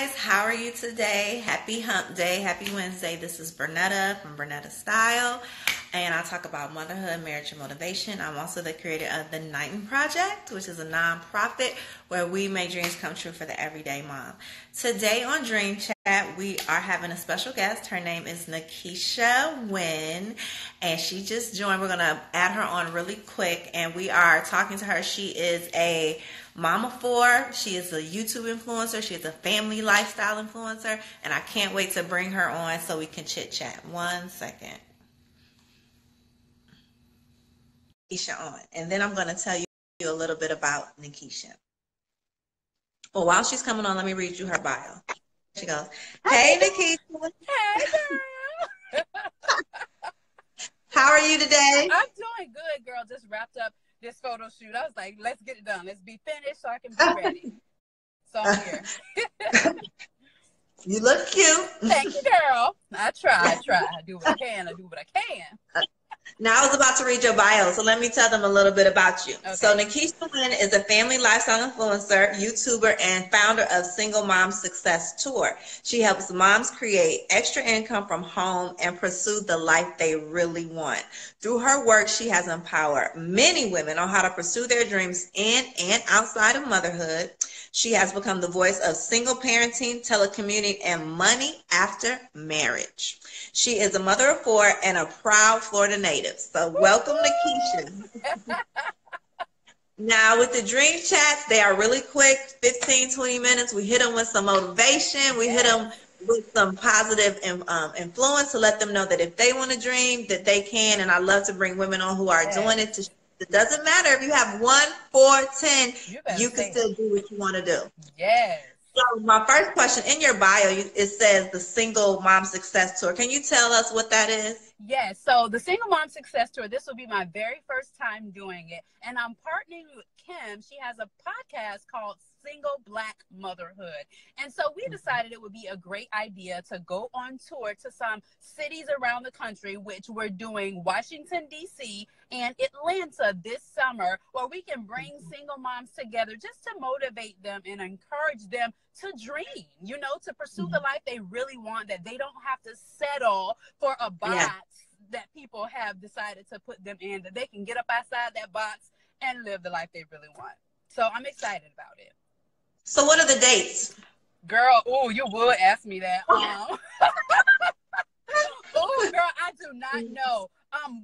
guys, how are you today? Happy hump day, happy Wednesday. This is Bernetta from Bernetta Style, and I talk about motherhood, marriage, and motivation. I'm also the creator of the Knighton Project, which is a nonprofit where we make dreams come true for the everyday mom. Today on Dream Chat, we are having a special guest. Her name is Nakisha Wynn, and she just joined. We're going to add her on really quick, and we are talking to her. She is a mom of four. She is a YouTube influencer. She is a family lifestyle influencer, and I can't wait to bring her on so we can chit chat. 1 second. Nakisha on, and then I'm going to tell you a little bit about Nakisha. Well, while she's coming on, let me read you her bio. She goes, "Hey, Nakisha. Hey, girl. How are you today?" I'm doing good, girl. Just wrapped up this photo shoot. I was like, let's get it done. Let's be finished so I can be ready. So I'm here. You look cute. Thank you, girl. I try. I do what I can. Now, I was about to read your bio, so let me tell them a little bit about you. Okay. So Nakisha Wynn is a family lifestyle influencer, YouTuber, and founder of Single Mom Success Tour. She helps moms create extra income from home and pursue the life they really want. Through her work, she has empowered many women on how to pursue their dreams in and outside of motherhood. She has become the voice of single parenting, telecommuting, and money after marriage. She is a mother of four and a proud Florida native. So welcome, Nakisha. Now, with the dream chats, they are really quick, 15, 20 minutes. We hit them with some motivation. We hit them with some positive influence to let them know that if they want to dream, that they can. And I love to bring women on who are doing it. It doesn't matter if you have 1, 4, 10, you can still do what you want to do. Yes. So my first question, in your bio, it says the Single Mom Success Tour. Can you tell us what that is? Yes. So the Single Mom Success Tour, this will be my very first time doing it. And I'm partnering with Kim. She has a podcast called Single Black Motherhood. And so we decided it would be a great idea to go on tour to some cities around the country, which we're doing Washington, D.C., and Atlanta this summer, where we can bring single moms together just to motivate them and encourage them to dream, to pursue the life they really want, that they don't have to settle for a box that people have decided to put them in, that they can get up outside that box and live the life they really want. So I'm excited about it. So what are the dates? Girl, you would ask me that. Oh, girl, I do not know.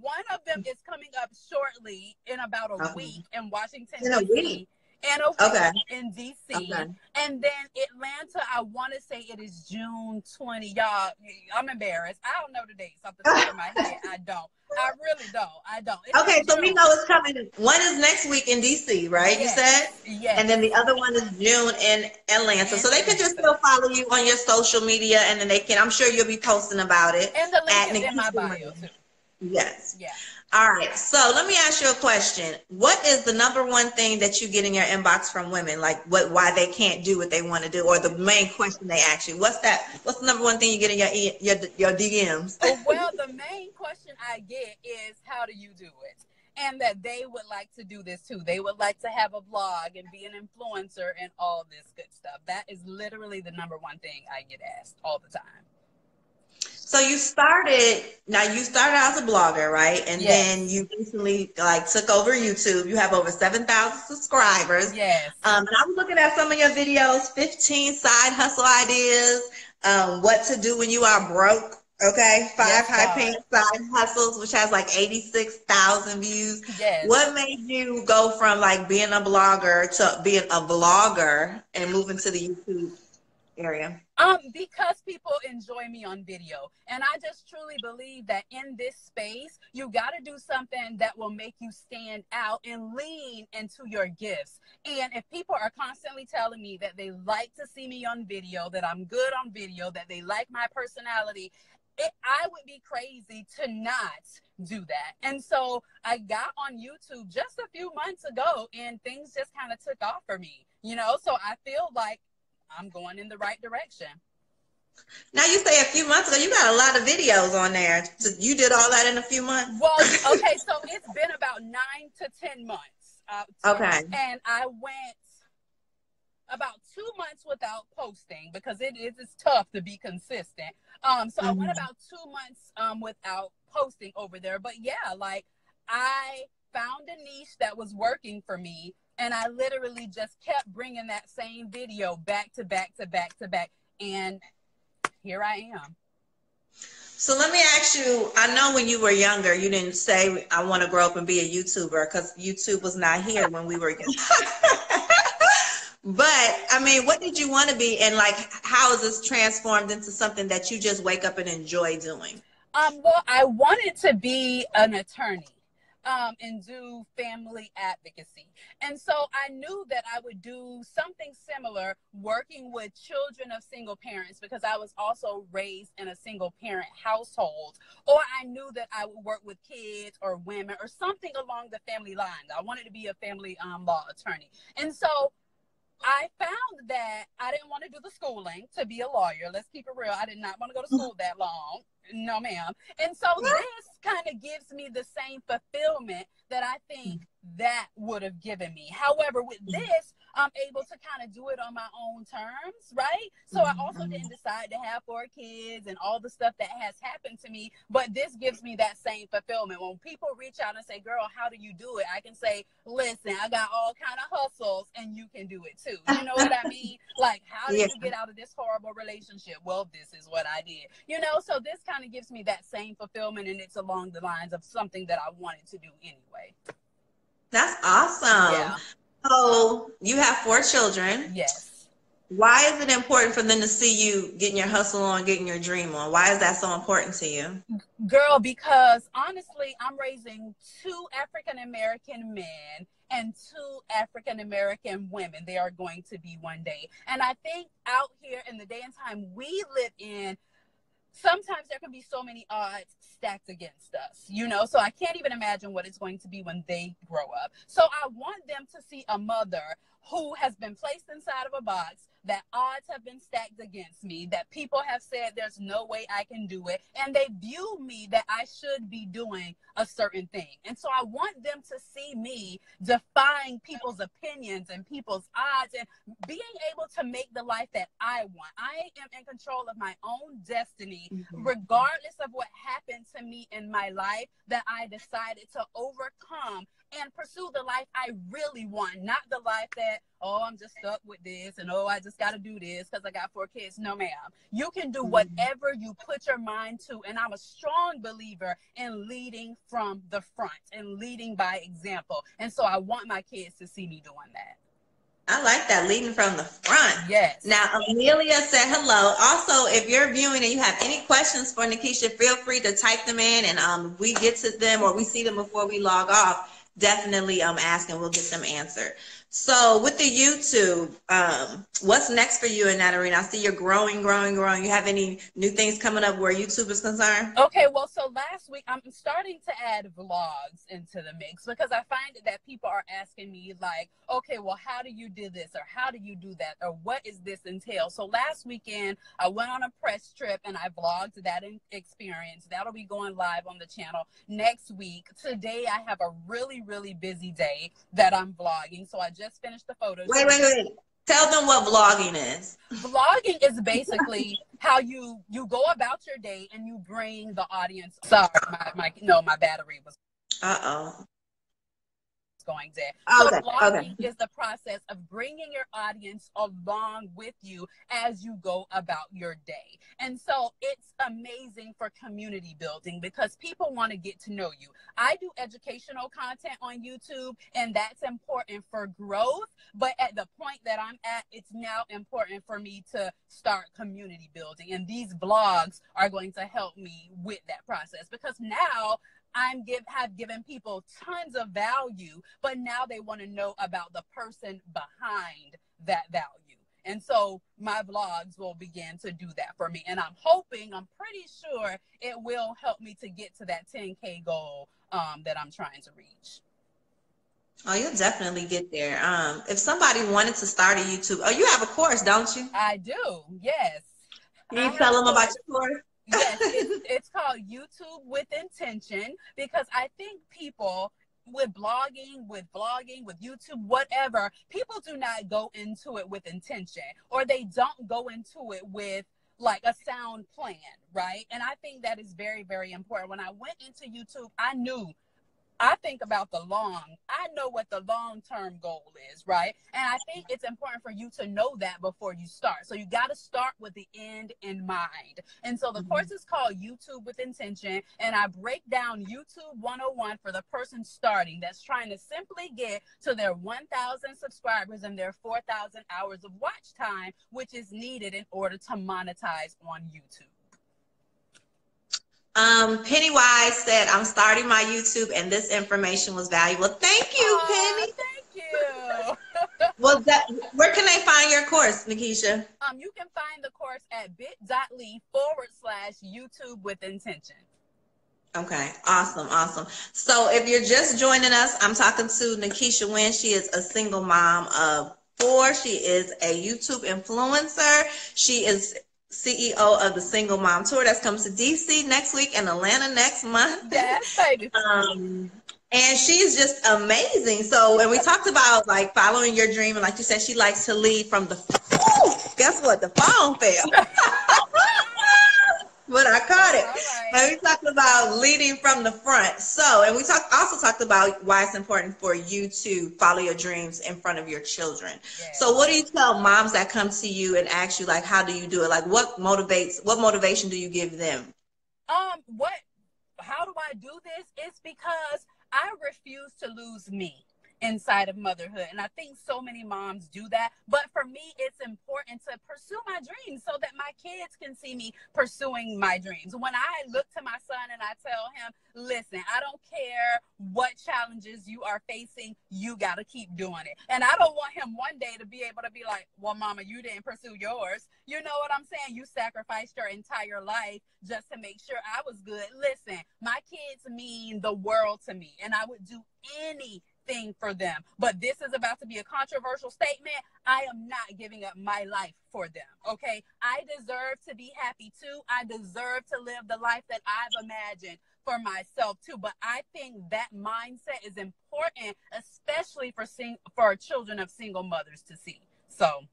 One of them is coming up shortly in about a week in Washington, D.C. In a week in D.C. Okay. And then Atlanta, I want to say it is June 20. Y'all, I'm embarrassed. I don't know the dates off the top of my head. I don't. I really don't. I don't. Okay, so we know it's coming. One is next week in D.C., right? Yes. You said? Yes. And then the other one is June in Atlanta. So they can just still follow you on your social media, and then they can, I'm sure you'll be posting about it. And the link is in my bio, too. Yes. Yeah. All right. So let me ask you a question. What is the number one thing that you get in your inbox from women? Like why they can't do what they want to do, or the main question they ask you? What's the number one thing you get in your DMs? Well, the main question I get is, how do you do it? And that they would like to do this too. They would like to have a blog and be an influencer and all this good stuff. That is literally the number one thing I get asked all the time. So you started out as a blogger, right? And then you recently took over YouTube. You have over 7,000 subscribers. Yes. And I was looking at some of your videos, 15 side hustle ideas, what to do when you are broke. Okay. 5 high-paying side hustles, which has 86,000 views. Yes. What made you go from being a blogger to being a vlogger and moving to the YouTube area? Because people enjoy me on video. And I just truly believe that in this space, you got to do something that will make you stand out and lean into your gifts. And if people are constantly telling me that they like to see me on video, that I'm good on video, that they like my personality, I would be crazy to not do that. And so I got on YouTube just a few months ago, and things just kind of took off for me, so I feel like I'm going in the right direction. Now, you say a few months ago, you got a lot of videos on there. So you did all that in a few months? Well, okay, so it's been about 9 to 10 months. Okay. And I went about 2 months without posting because it's tough to be consistent. So I went about 2 months without posting over there. But yeah, like I found a niche that was working for me, and I literally just kept bringing that same video back to back to back to back, and here I am. So let me ask you, I know when you were younger, you didn't say, I want to grow up and be a YouTuber, because YouTube was not here when we were young. But I mean, what did you want to be, and like, how is this transformed into something that you just wake up and enjoy doing? Well, I wanted to be an attorney. And do family advocacy. And so I knew that I would do something similar working with children of single parents, because I was also raised in a single parent household. Or I knew that I would work with kids or women or something along the family lines. I wanted to be a family law attorney. And so I found that I didn't want to do the schooling to be a lawyer. Let's keep it real. I did not want to go to school that long. No, ma'am. And so this kind of gives me the same fulfillment that I think that would have given me. However, with this, I'm able to kind of do it on my own terms, right? So I also didn't decide to have 4 kids and all the stuff that has happened to me, but this gives me that same fulfillment. When people reach out and say, girl, how do you do it? I can say, listen, I got all kind of hustles and you can do it too. You know what I mean? Like, how did you get out of this horrible relationship? Well, this is what I did. You know, so this kind of gives me that same fulfillment, and it's along the lines of something that I wanted to do anyway. That's awesome. Yeah. So you have 4 children. Yes. Why is it important for them to see you getting your hustle on, getting your dream on? Why is that so important to you? Girl, because honestly, I'm raising 2 African-American men and 2 African-American women. They are going to be one day. And I think out here in the day and time we live in, sometimes there can be so many odds stacked against us, you know, so I can't even imagine what it's going to be when they grow up. So I want them to see a mother who has been placed inside of a box, that odds have been stacked against me, that people have said there's no way I can do it, and they view me that I should be doing a certain thing. And so I want them to see me defying people's opinions and people's odds and being able to make the life that I want. I am in control of my own destiny, regardless of what happened to me in my life, that I decided to overcome and pursue the life I really want, not the life that, oh, I'm just stuck with this, and oh, I just got to do this because I got 4 kids. No, ma'am. You can do whatever you put your mind to, and I'm a strong believer in leading from the front and leading by example. And so I want my kids to see me doing that. I like that, leading from the front. Yes. Now, Amelia said hello. Also, if you're viewing and you have any questions for Nakisha, feel free to type them in, and we get to them, or we see them before we log off. Definitely ask, and we'll get them answered. So with the YouTube, what's next for you in that arena? I see you're growing. You have any new things coming up where YouTube is concerned? Okay, well, so last week I'm starting to add vlogs into the mix, because I find that people are asking me like, okay, well, how do you do this, or how do you do that, or what is this entail? So last weekend I went on a press trip and I vlogged that experience. That'll be going live on the channel next week. Today I have a really busy day that I'm vlogging, so I just finished the photos. Wait. Tell them what vlogging is. Vlogging is basically how you go about your day and you bring the audience. Sorry, my battery was going dead. So vlogging is the process of bringing your audience along with you as you go about your day. And so it's amazing for community building, because people want to get to know you. I do educational content on YouTube, and that's important for growth. But at the point that I'm at, it's now important for me to start community building. And these vlogs are going to help me with that process, because now have given people tons of value, but now they want to know about the person behind that value. And so my vlogs will begin to do that for me. And I'm pretty sure it will help me to get to that 10K goal that I'm trying to reach. Oh, you'll definitely get there. If somebody wanted to start a YouTube, you have a course, don't you? I do, yes. Can you tell them about your course? Yes, it's called YouTube with Intention, because I think people, blogging, with vlogging, with YouTube, whatever, people do not go into it with intention, or they don't go into it with like a sound plan, right? And I think that is very, very important. When I went into YouTube, I think about I know what the long-term goal is, right? And I think it's important for you to know that before you start. So you got to start with the end in mind. And so the course is called YouTube with Intention. And I break down YouTube 101 for the person starting that's trying to simply get to their 1,000 subscribers and their 4,000 hours of watch time, which is needed in order to monetize on YouTube. Pennywise said, I'm starting my YouTube and this information was valuable. Thank you, Penny. Thank you. Well, where can they find your course, Nakisha? You can find the course at bit.ly/YouTube with Intention. Okay, awesome, awesome. So if you're just joining us, I'm talking to Nakisha Wynn. She is a single mom of 4. She is a YouTube influencer. She is CEO of the Single Mom Tour that's comes to DC next week and Atlanta next month. Yes, baby. And she's just amazing. So, and we talked about like following your dream, and like you said, she likes to lead from the. Guess what? The phone fell. But I caught it. Right. And we talked about leading from the front. So, and we also talked about why it's important for you to follow your dreams in front of your children. Yes. So what do you tell moms that come to you and ask you, like, how do you do it? Like, what motivation do you give them? How do I do this? It's because I refuse to lose me inside of motherhood. And I think so many moms do that. But for me, it's important to pursue my dreams so that my kids can see me pursuing my dreams. When I look to my son and I tell him, listen, I don't care what challenges you are facing, you got to keep doing it. And I don't want him one day to be able to be like, well, mama, you didn't pursue yours. You know what I'm saying? You sacrificed your entire life just to make sure I was good. Listen, my kids mean the world to me, and I would do anything for them. But this is about to be a controversial statement. I am not giving up my life for them. Okay, I deserve to be happy too. I deserve to live the life that I've imagined for myself too. But I think that mindset is important, especially for children of single mothers to see. So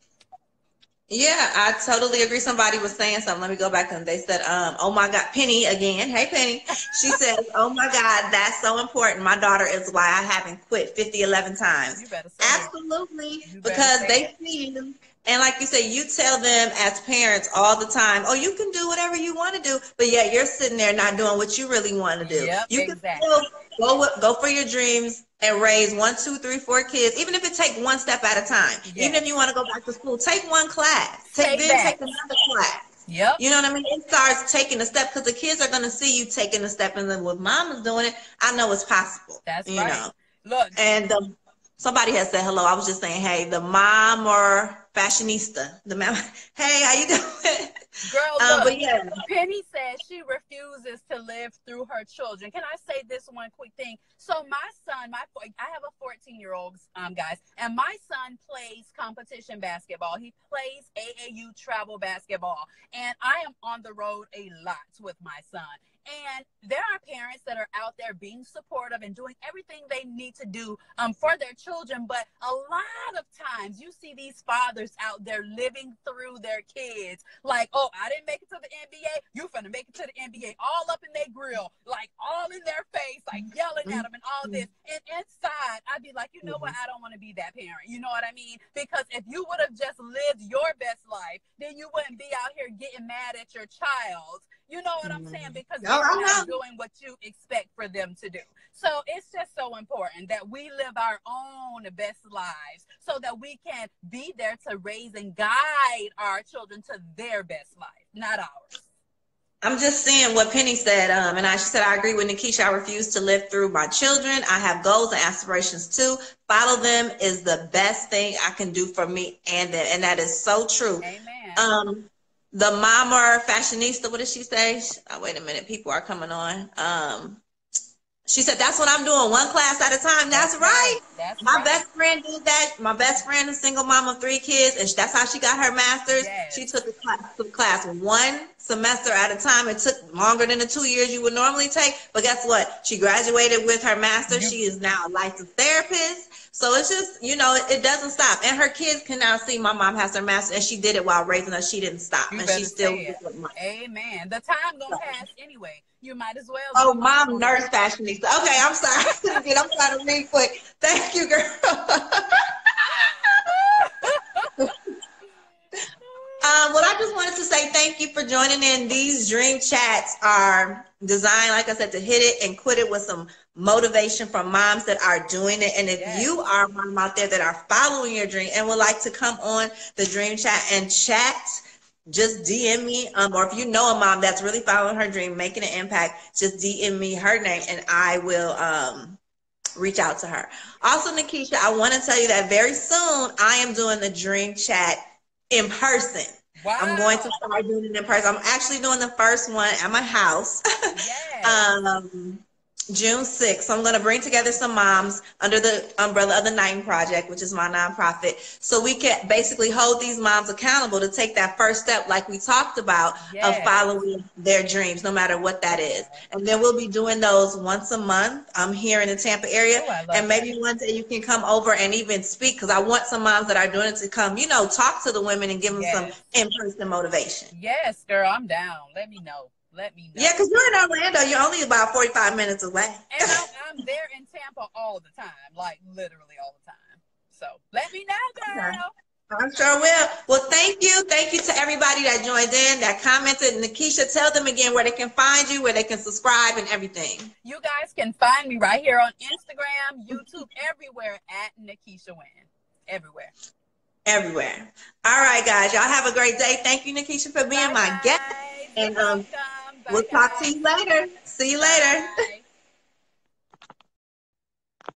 yeah, I totally agree. Somebody was saying something. Let me go back, and they said, oh my God, Penny again. Hey, Penny. She says, oh my God, that's so important. My daughter is why I haven't quit 11 times. You better say absolutely, because they see you. And like you say, you tell them as parents all the time, oh, you can do whatever you want to do, but yet you're sitting there not doing what you really want to do. Yep, you exactly. can still go for your dreams and raise 1, 2, 3, 4 kids, even if it takes one step at a time. Yes. Even if you want to go back to school, take one class. Take another class. Yep. You know what I mean? It starts taking a step because the kids are going to see you taking a step, and then with mama's doing it, I know it's possible. That's you right. know. Look. And somebody has said hello. I was just saying, hey, the mom or fashionista. The mom. Hey, how you doing? Girl, look, but yeah. Penny says she refuses to live through her children. Can I say this one quick thing? So my son, I have a 14-year-old, guys, and my son plays competition basketball. He plays AAU travel basketball, and I am on the road a lot with my son. And there are parents that are out there being supportive and doing everything they need to do for their children. But a lot of times you see these fathers out there living through their kids. Like, oh, I didn't make it to the NBA. You finna make it to the NBA. All up in their grill, like all in their face, like yelling at them and all this. And inside, I'd be like, you know what? I don't want to be that parent. You know what I mean? Because if you would have just lived your best life, then you wouldn't be out here getting mad at your child. You know what I'm saying? Because they're not doing what you expect for them to do. So it's just so important that we live our own best lives so that we can be there to raise and guide our children to their best life, not ours. I'm just seeing what Penny said, and she said, I agree with Nakisha. I refuse to live through my children. I have goals and aspirations too. Follow them is the best thing I can do for me and them, and that is so true. Amen. The mama fashionista, what did she say? Oh, wait a minute, people are coming on. She said, that's what I'm doing, one class at a time. That's right. That's My right. best friend did that. My best friend, a single mom of 3 kids, and that's how she got her master's. Yes. She took the class one semester at a time. It took longer than the 2 years you would normally take, but guess what? She graduated with her master's. She is now a licensed therapist. So it's just, you know, it doesn't stop. And her kids can now see my mom has her master's, and she did it while raising us. She didn't stop, and she still did it. Amen. The time gonna pass anyway. You might as well. Oh, mom, nurse fashionista. Okay, I'm sorry. I'm trying to read quick. Thank you, girl. Well, I just wanted to say thank you for joining in. These dream chats are designed, like I said, to hit it and quit it with some motivation from moms that are doing it. And if you are a mom out there that are following your dream and would like to come on the dream chat and chat, just DM me, or if you know a mom that's really following her dream, making an impact, just DM me her name and I will reach out to her. Also, Nakisha, I want to tell you that very soon I am doing the dream chat in person. Wow. I'm going to start doing it in person. I'm actually doing the first one at my house. Yes. June 6th. So I'm going to bring together some moms under the umbrella of the Nighting Project, which is my nonprofit, so we can basically hold these moms accountable to take that first step, like we talked about, of following their dreams, no matter what that is. And then we'll be doing those once a month. I'm here in the Tampa area, and maybe one day you can come over and even speak, because I want some moms that are doing it to come, you know, talk to the women and give them some in-person motivation. Yes, girl, I'm down. Let me know. Let me know. Yeah, because you're in Orlando. You're only about 45 minutes away. And I'm there in Tampa all the time, like literally all the time. So let me know, girl. Okay. I sure will. Well, thank you. Thank you to everybody that joined in, that commented. Nakisha, tell them again where they can find you, where they can subscribe and everything. You guys can find me right here on Instagram, YouTube, everywhere at Nakisha Wynn. Everywhere. Everywhere. All right, guys. Y'all have a great day. Thank you, Nakisha, for being my guest. And we'll talk to you later. See you later.